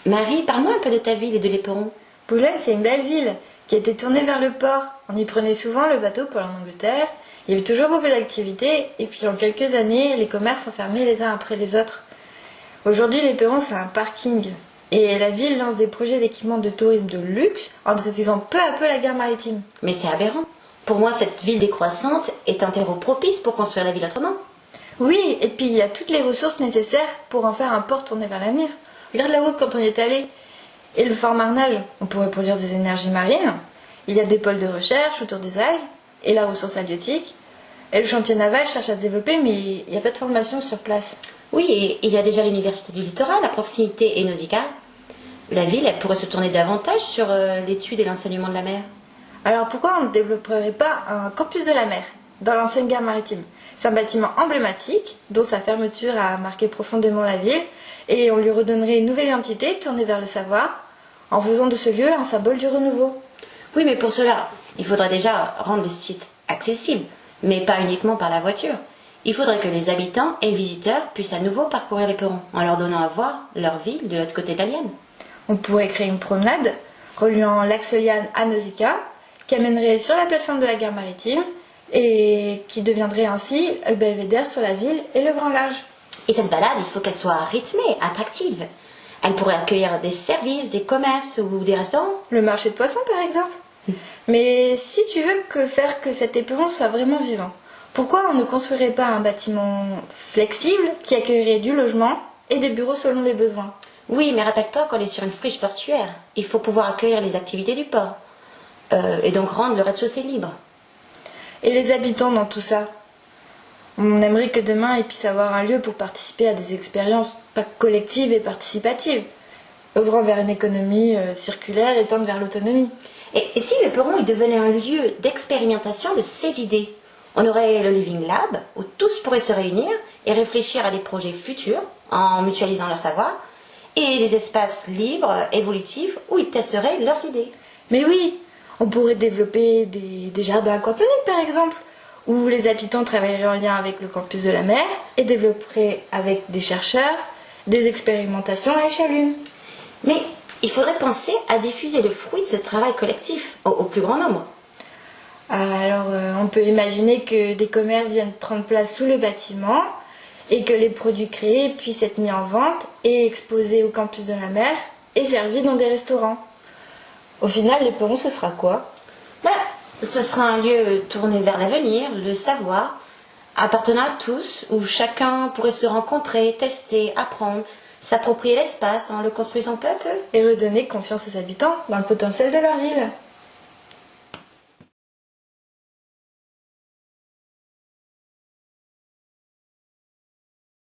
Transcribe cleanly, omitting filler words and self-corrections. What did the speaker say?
Marie, parle-moi un peu de ta ville et de l'Éperon. Boulogne, c'est une belle ville qui a été tournée vers le port. On y prenait souvent le bateau pour l'Angleterre. Il y avait toujours beaucoup d'activités et puis en quelques années, les commerces ont fermé les uns après les autres. Aujourd'hui, l'Éperon, c'est un parking. Et la ville lance des projets d'équipement de tourisme de luxe en réduisant peu à peu la gare maritime. Mais c'est aberrant. Pour moi, cette ville décroissante est un terreau propice pour construire la ville autrement. Oui, et puis il y a toutes les ressources nécessaires pour en faire un port tourné vers l'avenir. Regarde la route quand on y est allé. Et le fort Marnage, on pourrait produire des énergies marines. Il y a des pôles de recherche autour des algues et la ressource halieutique. Et le chantier naval cherche à se développer, mais il n'y a pas de formation sur place. Oui, et il y a déjà l'université du littoral à proximité et Nausicaa. La ville, elle pourrait se tourner davantage sur l'étude et l'enseignement de la mer. Alors pourquoi on ne développerait pas un campus de la mer dans l'ancienne gare maritime? C'est un bâtiment emblématique dont sa fermeture a marqué profondément la ville et on lui redonnerait une nouvelle identité tournée vers le savoir en faisant de ce lieu un symbole du renouveau. Oui, mais pour cela, il faudrait déjà rendre le site accessible, mais pas uniquement par la voiture. Il faudrait que les habitants et les visiteurs puissent à nouveau parcourir l'Éperon en leur donnant à voir leur ville de l'autre côté de la Liane. On pourrait créer une promenade reliant l'Axe-Liane à Nausicaa qui amènerait sur la plateforme de la gare maritime et qui deviendrait ainsi le belvédère sur la ville et le grand large. Et cette balade, il faut qu'elle soit rythmée, attractive. Elle pourrait accueillir des services, des commerces ou des restaurants. Le marché de poissons par exemple. Mais si tu veux faire que cet éperon soit vraiment vivant, pourquoi on ne construirait pas un bâtiment flexible qui accueillerait du logement et des bureaux selon les besoins? Oui, mais rappelle-toi qu'on est sur une friche portuaire. Il faut pouvoir accueillir les activités du port. Et donc rendre le rez-de-chaussée libre. Et les habitants dans tout ça? On aimerait que demain ils puissent avoir un lieu pour participer à des expériences collectives et participatives, œuvrant vers une économie circulaire et tendre vers l'autonomie. Et si l'Éperon il devenait un lieu d'expérimentation de ces idées? On aurait le Living Lab, où tous pourraient se réunir et réfléchir à des projets futurs en mutualisant leur savoir, et des espaces libres, évolutifs, où ils testeraient leurs idées. Mais oui, on pourrait développer des jardins aquaponiques par exemple, où les habitants travailleraient en lien avec le campus de la mer et développeraient avec des chercheurs des expérimentations à échelle humaine. Mais il faudrait penser à diffuser le fruit de ce travail collectif au plus grand nombre. Alors on peut imaginer que des commerces viennent prendre place sous le bâtiment et que les produits créés puissent être mis en vente et exposés au campus de la mer et servis dans des restaurants. Au final, l'Éperon, ce sera quoi? Ce sera un lieu tourné vers l'avenir, le savoir, appartenant à tous, où chacun pourrait se rencontrer, tester, apprendre, s'approprier l'espace en le construisant peu à peu. Et redonner confiance aux habitants dans le potentiel de leur ville.